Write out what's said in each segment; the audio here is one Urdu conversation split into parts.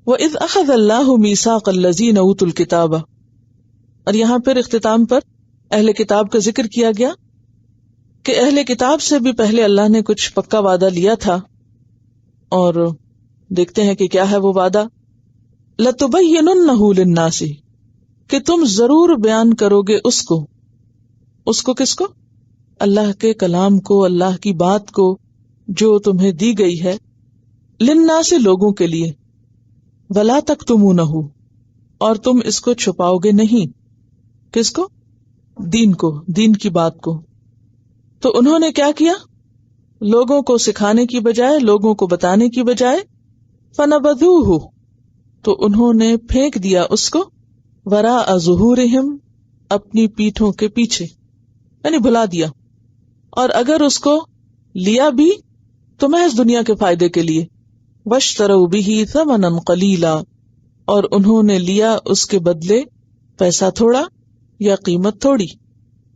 وَإِذْ أَخَذَ اللَّهُ مِيثَاقَ الَّذِينَ أُوتُوا الْكِتَابَ، اور یہاں پھر اختتام پر اہل کتاب کا ذکر کیا گیا کہ اہل کتاب سے بھی پہلے اللہ نے کچھ پکا وعدہ لیا تھا، اور دیکھتے ہیں کہ کیا ہے وہ وعدہ. لَتُبَيِّنُنَّهُ لِلنَّاسِ، کہ تم ضرور بیان کرو گے اس کو کس کو؟ اللہ کے کلام کو، اللہ کی بات کو جو تمہیں دی گئی ہے، للناس لوگوں کے لیے، ولا تکتمونہ، اور تم اس کو چھپاؤ گے نہیں. کس کو؟ دین کو، دین کی بات کو. تو انہوں نے کیا کیا؟ لوگوں کو سکھانے کی بجائے، لوگوں کو بتانے کی بجائے، فنبذوہ، تو انہوں نے پھینک دیا اس کو، وراء ظہورہم، اپنی پیٹھوں کے پیچھے، یعنی بھلا دیا. اور اگر اس کو لیا بھی تو محض دنیا کے فائدے کے لیے. واشتروا بہ ثمنا قلیلا، اور انہوں نے لیا اس کے بدلے پیسہ تھوڑا یا قیمت تھوڑی،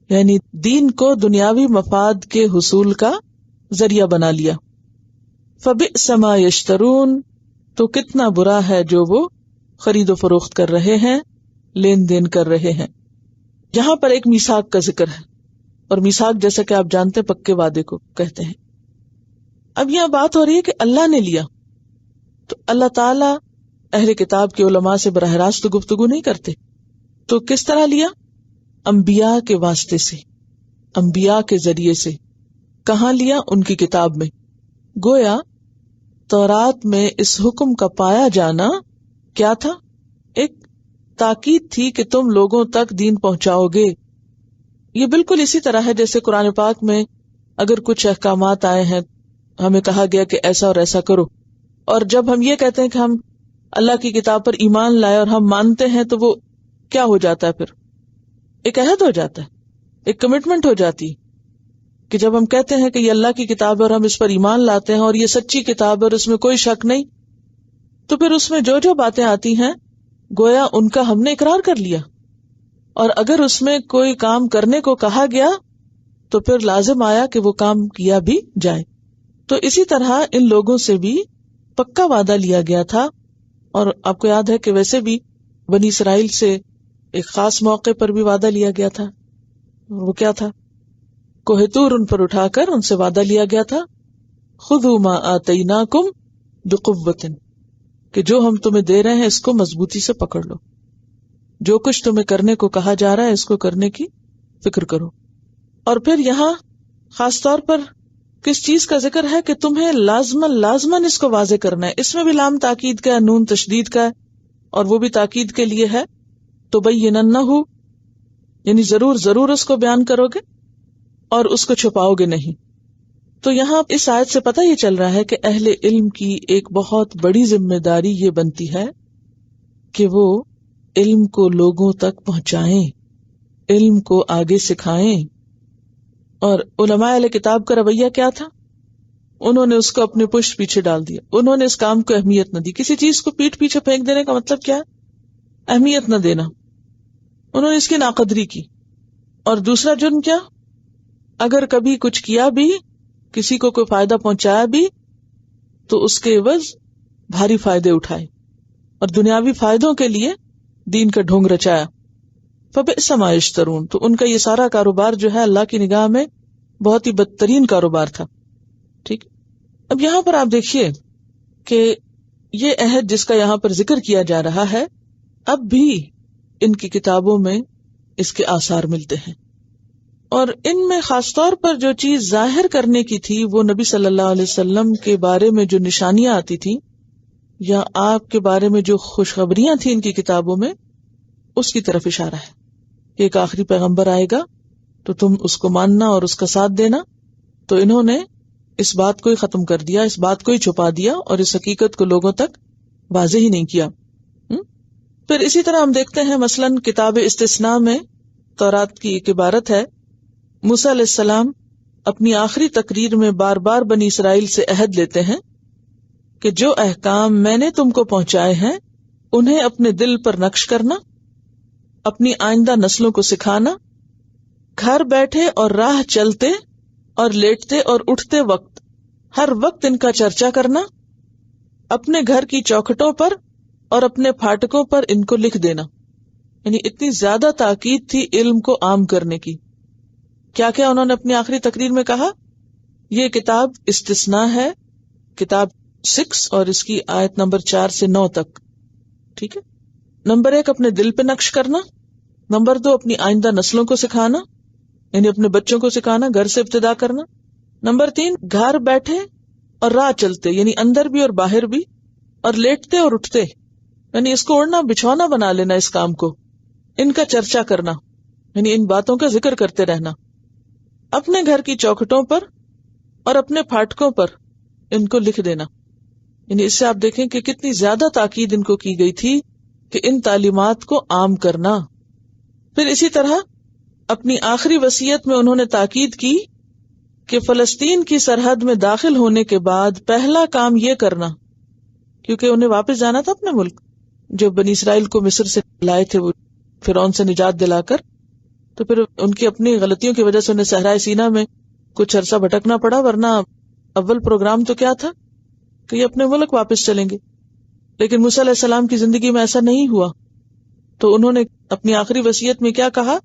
یعنی دین کو دنیاوی مفاد کے حصول کا ذریعہ بنا لیا. فبئس ما یشترون، تو کتنا برا ہے جو وہ خرید و فروخت کر رہے ہیں، لین دین کر رہے ہیں. یہاں پر ایک میثاق کا ذکر ہے، اور میثاق جیسا کہ آپ جانتے ہیں پکے وعدے کو کہتے ہیں. اب یہاں بات ہو رہی ہے کہ اللہ نے لیا، تو اللہ تعالیٰ اہل کتاب کے علماء سے براہ راست گفتگو نہیں کرتے، تو کس طرح لیا؟ انبیاء کے واسطے سے، انبیاء کے ذریعے سے. کہاں لیا؟ ان کی کتاب میں. گویا تورات میں اس حکم کا پایا جانا کیا تھا؟ ایک تاکید تھی کہ تم لوگوں تک دین پہنچاؤ گے. یہ بالکل اسی طرح ہے جیسے قرآن پاک میں اگر کچھ احکامات آئے ہیں، ہمیں کہا گیا کہ ایسا اور ایسا کرو، اور جب ہم یہ کہتے ہیں کہ ہم اللہ کی کتاب پر ایمان لائے اور ہم مانتے ہیں، تو وہ کیا ہو جاتا ہے؟ پھر ایک عہد ہو جاتا ہے، ایک کمٹمنٹ ہو جاتی ہے کہ جب ہم کہتے ہیں کہ یہ اللہ کی کتاب ہے اور ہم اس پر ایمان لاتے ہیں اور یہ سچی کتاب ہے اور اس میں کوئی شک نہیں، تو پھر اس میں جو جو باتیں آتی ہیں گویا ان کا ہم نے اقرار کر لیا. اور اگر اس میں کوئی کام کرنے کو کہا گیا تو پھر لازم آیا کہ وہ کام کیا بھی جائے. تو اسی طرح ان لوگوں سے بھی پکا وعدہ لیا گیا تھا. اور آپ کو یاد ہے کہ ویسے بھی بنی اسرائیل سے ایک خاص موقع پر بھی وعدہ لیا گیا تھا. وہ کیا تھا؟ کوہ طور ان پر اٹھا کر ان سے وعدہ لیا گیا تھا، خذوا ما آتیناکم بقوۃ، کہ جو ہم تمہیں دے رہے ہیں اس کو مضبوطی سے پکڑ لو، جو کچھ تمہیں کرنے کو کہا جا رہا ہے اس کو کرنے کی فکر کرو. اور پھر یہاں خاص طور پر کس چیز کا ذکر ہے کہ تمہیں لازماً اس کو واضح کرنا ہے. اس میں بھی لام تاکید کا ہے، نون تشدید کا ہے، اور وہ بھی تاکید کے لیے ہے. تبیننہ، یعنی ضرور اس کو بیان کرو گے اور اس کو چھپاؤ گے نہیں. تو یہاں اس آیت سے پتہ یہ چل رہا ہے کہ اہل علم کی ایک بہت بڑی ذمہ داری یہ بنتی ہے کہ وہ علم کو لوگوں تک پہنچائیں، علم کو آگے سکھائیں. اور علماء اہل کتاب کا رویہ کیا تھا؟ انہوں نے اس کو اپنے پشت پیچھے ڈال دیا، انہوں نے اس کام کو اہمیت نہ دی. کسی چیز کو پیٹھ پیچھے پھینک دینے کا مطلب کیا ہے؟ اہمیت نہ دینا. انہوں نے اس کی ناقدری کی. اور دوسرا جرم کیا؟ اگر کبھی کچھ کیا بھی، کسی کو کوئی فائدہ پہنچایا بھی، تو اس کے عوض بھاری فائدے اٹھائے اور دنیاوی فائدوں کے لیے دین کا ڈھونگ رچایا. فبئس ما یشترون، تو ان کا یہ سارا کاروبار جو ہے اللہ کی نگاہ میں بہت ہی بدترین کاروبار تھا. ٹھیک. اب یہاں پر آپ دیکھیے کہ یہ عہد جس کا یہاں پر ذکر کیا جا رہا ہے، اب بھی ان کی کتابوں میں اس کے آثار ملتے ہیں. اور ان میں خاص طور پر جو چیز ظاہر کرنے کی تھی وہ نبی صلی اللہ علیہ وسلم کے بارے میں جو نشانیاں آتی تھی یا آپ کے بارے میں جو خوشخبریاں تھیں ان کی کتابوں میں، اس کی طرف اشارہ ہے کہ ایک آخری پیغمبر آئے گا تو تم اس کو ماننا اور اس کا ساتھ دینا. تو انہوں نے اس بات کو ہی ختم کر دیا، اس بات کو ہی چھپا دیا اور اس حقیقت کو لوگوں تک واضح ہی نہیں کیا. پھر اسی طرح ہم دیکھتے ہیں مثلاً کتاب استثناء میں تورات کی ایک عبارت ہے، موسیٰ علیہ السلام اپنی آخری تقریر میں بار بار بنی اسرائیل سے عہد لیتے ہیں کہ جو احکام میں نے تم کو پہنچائے ہیں انہیں اپنے دل پر نقش کرنا، اپنی آئندہ نسلوں کو سکھانا، گھر بیٹھے اور راہ چلتے اور لیٹتے اور اٹھتے وقت ہر وقت ان کا چرچا کرنا، اپنے گھر کی چوکھٹوں پر اور اپنے پھاٹکوں پر ان کو لکھ دینا. یعنی اتنی زیادہ تاکید تھی علم کو عام کرنے کی. کیا کیا انہوں نے اپنی آخری تقریر میں کہا؟ یہ کتاب استثناء ہے، کتاب 6 اور اس کی آیت نمبر 4 سے 9 تک. ٹھیک ہے. نمبر 1 اپنے دل پہ نقش کرنا. نمبر 2 اپنی آئندہ نسلوں کو سکھانا، یعنی اپنے بچوں کو سکھانا، گھر سے ابتدا کرنا. نمبر 3 گھر بیٹھے اور راہ چلتے، یعنی اندر بھی اور باہر بھی، اور لیٹتے اور اٹھتے، یعنی اس کو اوڑھنا بچھونا بنا لینا اس کام کو. ان کا چرچا کرنا، یعنی ان باتوں کا ذکر کرتے رہنا اپنے گھر کی چوکھٹوں پر اور اپنے پھاٹکوں پر ان کو لکھ دینا. یعنی اس سے آپ دیکھیں کہ کتنی زیادہ تاکید ان کو کی گئی تھی کہ ان تعلیمات کو عام کرنا. پھر اسی طرح اپنی آخری وصیت میں انہوں نے تاکید کی کہ فلسطین کی سرحد میں داخل ہونے کے بعد پہلا کام یہ کرنا، کیونکہ انہیں واپس جانا تھا اپنے ملک، جو بنی اسرائیل کو مصر سے لائے تھے وہ فرعون سے نجات دلا کر، تو پھر ان کی اپنی غلطیوں کی وجہ سے انہیں صحرائے سینا میں کچھ عرصہ بھٹکنا پڑا، ورنہ اول پروگرام تو کیا تھا کہ یہ اپنے ملک واپس چلیں گے. لیکن موسیٰ علیہ السلام کی زندگی میں ایسا نہیں ہوا، تو انہوں نے اپنی آخری وصیت میں کیا کہا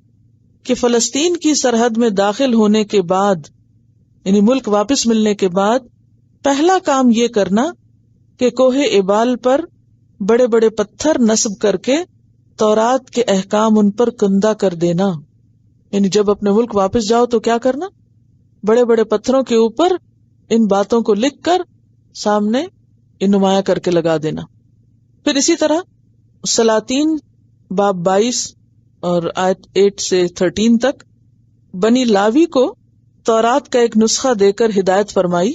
کہ فلسطین کی سرحد میں داخل ہونے کے بعد، یعنی ملک واپس ملنے کے بعد، پہلا کام یہ کرنا کہ کوہ ایبال پر بڑے بڑے پتھر نصب کر کے تورات کے احکام ان پر کندہ کر دینا. یعنی جب اپنے ملک واپس جاؤ تو کیا کرنا، بڑے بڑے پتھروں کے اوپر ان باتوں کو لکھ کر سامنے نمایاں کر کے لگا دینا. پھر اسی طرح سلاطین باب 22 اور آیت 8 سے 13 تک بنی لاوی کو تورات کا ایک نسخہ دے کر ہدایت فرمائی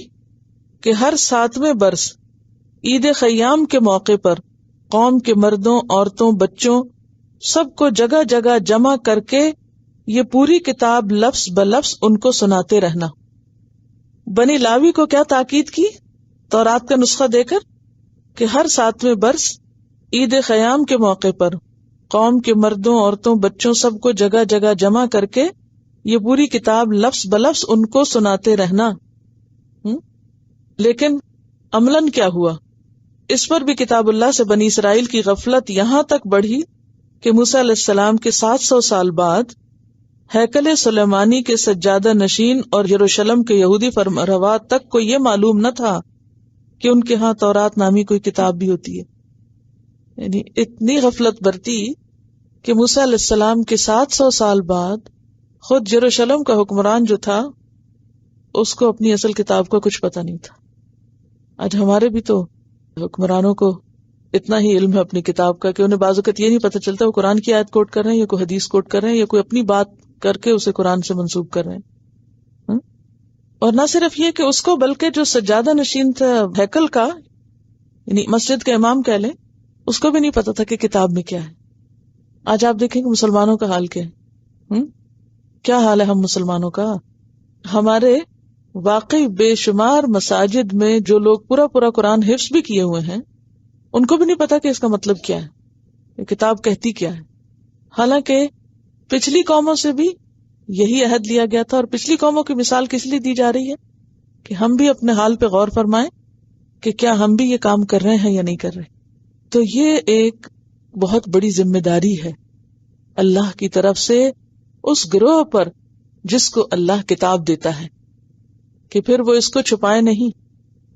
کہ ہر 7ویں برس عید خیام کے موقع پر قوم کے مردوں، عورتوں، بچوں سب کو جگہ جگہ جمع کر کے یہ پوری کتاب لفظ بلفظ ان کو سناتے رہنا. بنی لاوی کو کیا تاکید کی تورات کا نسخہ دے کر کہ ہر 7ویں برس عید خیام کے موقع پر قوم کے مردوں، عورتوں، بچوں سب کو جگہ جگہ جمع کر کے یہ پوری کتاب لفظ بلفظ ان کو سناتے رہنا. لیکن عملاً کیا ہوا؟ اس پر بھی کتاب اللہ سے بنی اسرائیل کی غفلت یہاں تک بڑھی کہ موسیٰ علیہ السلام کے 700 سال بعد ہیکل سلیمانی کے سجادہ نشین اور یروشلم کے یہودی فرمانروا تک کو یہ معلوم نہ تھا کہ ان کے ہاں تورات نامی کوئی کتاب بھی ہوتی ہے. یعنی اتنی غفلت برتی کہ موسیٰ علیہ السلام کے 700 سال بعد خود یروشلم کا حکمران جو تھا اس کو اپنی اصل کتاب کا کچھ پتہ نہیں تھا. آج ہمارے بھی تو حکمرانوں کو اتنا ہی علم ہے اپنی کتاب کا کہ انہیں بعض اوقات یہ نہیں پتہ چلتا وہ قرآن کی آیت کوٹ کر رہے ہیں یا کوئی حدیث کوٹ کر رہے ہیں یا کوئی اپنی بات کر کے اسے قرآن سے منسوب کر رہے ہیں. اور نہ صرف یہ کہ اس کو بلکہ جو سجادہ نشین تھا ہیکل کا، یعنی مسجد کے امام کہہ لیں، اس کو بھی نہیں پتا تھا کہ کتاب میں کیا ہے. آج آپ دیکھیں کہ مسلمانوں کا حال کیا ہے. کیا حال ہے ہم مسلمانوں کا؟ ہمارے واقعی بے شمار مساجد میں جو لوگ پورا قرآن حفظ بھی کیے ہوئے ہیں ان کو بھی نہیں پتا کہ اس کا مطلب کیا ہے، یہ کتاب کہتی کیا ہے. حالانکہ پچھلی قوموں سے بھی یہی عہد لیا گیا تھا، اور پچھلی قوموں کی مثال کس لیے دی جا رہی ہے کہ ہم بھی اپنے حال پہ غور فرمائیں کہ کیا ہم بھی یہ کام کر رہے ہیں یا نہیں کر رہے. تو یہ ایک بہت بڑی ذمہ داری ہے اللہ کی طرف سے اس گروہ پر جس کو اللہ کتاب دیتا ہے، کہ پھر وہ اس کو چھپائے نہیں،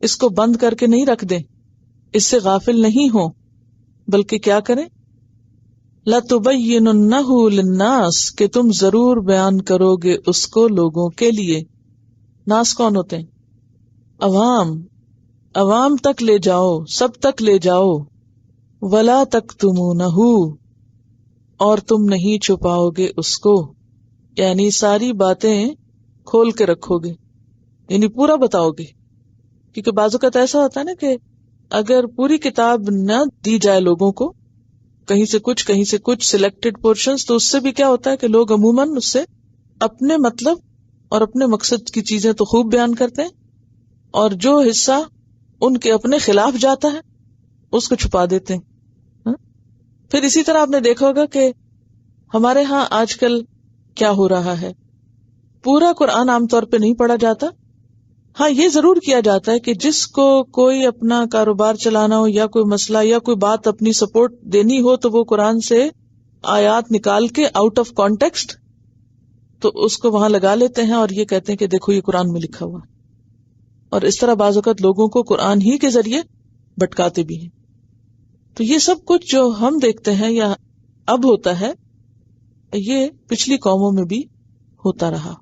اس کو بند کر کے نہیں رکھ دیں، اس سے غافل نہیں ہوں، بلکہ کیا کریں، لَتُبَيِّنُنَّهُ لِلنَّاسِ کہ تم ضرور بیان کرو گے اس کو لوگوں کے لیے. ناس کون ہوتے ہیں؟ عوام تک لے جاؤ، سب تک لے جاؤ. وَلَا تَكْتُمُونَهُ اور تم نہیں چھپاؤ گے اس کو، یعنی ساری باتیں کھول کے رکھو گے، یعنی پورا بتاؤ گے. کیونکہ بعض اوقات ایسا ہوتا ہے نا کہ اگر پوری کتاب نہ دی جائے لوگوں کو، کہیں سے کچھ سلیکٹڈ پورشنز، تو اس سے بھی کیا ہوتا ہے کہ لوگ عموماً اس سے اپنے مطلب اور اپنے مقصد کی چیزیں تو خوب بیان کرتے ہیں، اور جو حصہ ان کے اپنے خلاف جاتا ہے اس کو چھپا دیتے ہیں. پھر اسی طرح آپ نے دیکھا ہوگا کہ ہمارے ہاں آج کل کیا ہو رہا ہے، پورا قرآن عام طور پہ نہیں پڑھا جاتا، ہاں یہ ضرور کیا جاتا ہے کہ جس کو کوئی اپنا کاروبار چلانا ہو یا کوئی مسئلہ یا کوئی بات اپنی سپورٹ دینی ہو تو وہ قرآن سے آیات نکال کے آؤٹ آف کانٹیکسٹ تو اس کو وہاں لگا لیتے ہیں اور یہ کہتے ہیں کہ دیکھو یہ قرآن میں لکھا ہوا ہے، اور اس طرح بعض اوقات لوگوں کو قرآن ہی کے ذریعے بھٹکاتے بھی ہیں. تو یہ سب کچھ جو ہم دیکھتے ہیں یا اب ہوتا ہے یہ پچھلی قوموں میں بھی ہوتا رہا،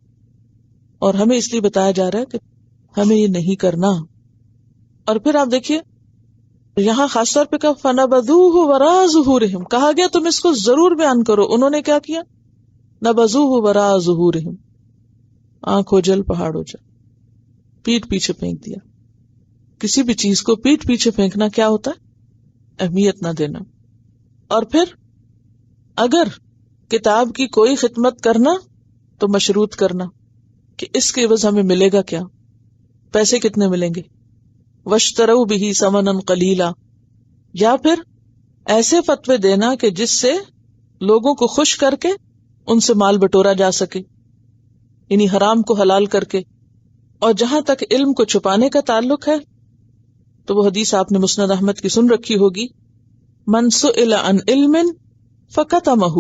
اور ہمیں اس لیے بتایا جا رہا ہے کہ ہمیں یہ نہیں کرنا. اور پھر آپ دیکھیے یہاں خاص طور پہ کہا فَنَبَذُوهُ وَرَاءَ ظُهُورِهِمْ، کہا گیا تم اس کو ضرور بیان کرو. انہوں نے کیا کیا؟ نَبَذُوهُ وَرَاءَ ظُهُورِهِمْ، آنکھ اوجل پہاڑ اوجل، پیٹ پیچھے پھینک دیا. کسی بھی چیز کو پیٹ پیچھے پھینکنا کیا ہوتا ہے؟ اہمیت نہ دینا. اور پھر اگر کتاب کی کوئی خدمت کرنا تو مشروط کرنا کہ اس کے عوض ہمیں ملے گا کیا، پیسے کتنے ملیں گے. وَاشْتَرَوْا بِهِ ثَمَنًا قَلِيلًا، یا پھر ایسے فتوے دینا کہ جس سے لوگوں کو خوش کر کے ان سے مال بٹورا جا سکے، یعنی حرام کو حلال کر کے. اور جہاں تک علم کو چھپانے کا تعلق ہے تو وہ حدیث آپ نے مسند احمد کی سن رکھی ہوگی، من سئل عن علم فکتمہ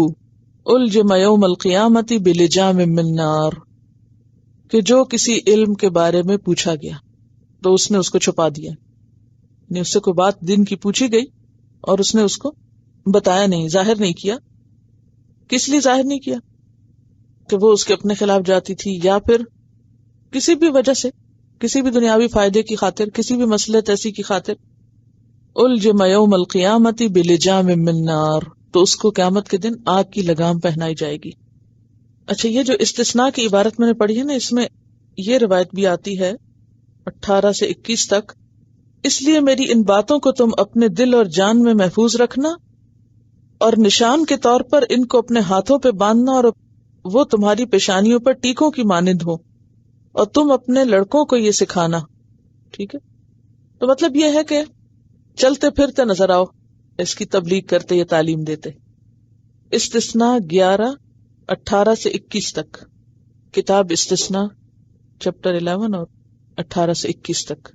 الجم یوم القیامت بلجام من نار، کہ جو کسی علم کے بارے میں پوچھا گیا تو اس نے اس کو چھپا دیا، یعنی اس سے کوئی بات دین کی پوچھی گئی اور اس نے اس کو بتایا نہیں، ظاہر نہیں کیا. کس لیے ظاہر نہیں کیا؟ کہ وہ اس کے اپنے خلاف جاتی تھی، یا پھر کسی بھی وجہ سے، کسی بھی دنیاوی فائدے کی خاطر، کسی بھی مصلحت ایسی کی خاطر. الجم یوم القیامت بلجام من نار، تو اس کو قیامت کے دن آگ کی لگام پہنائی جائے گی. اچھا، یہ جو استثناء کی عبارت میں نے پڑھی ہے نا، اس میں یہ روایت بھی آتی ہے 18 سے 21 تک، اس لیے میری ان باتوں کو تم اپنے دل اور جان میں محفوظ رکھنا، اور نشان کے طور پر ان کو اپنے ہاتھوں پہ باندھنا، اور وہ تمہاری پیشانیوں پر ٹیکوں کی مانند ہو، اور تم اپنے لڑکوں کو یہ سکھانا. ٹھیک ہے، تو مطلب یہ ہے کہ چلتے پھرتے نظر آؤ اس کی تبلیغ کرتے یا تعلیم دیتے. استثناء 11 18 سے 21 تک، کتاب استثناء چیپٹر 11 اور 18 سے 21 تک.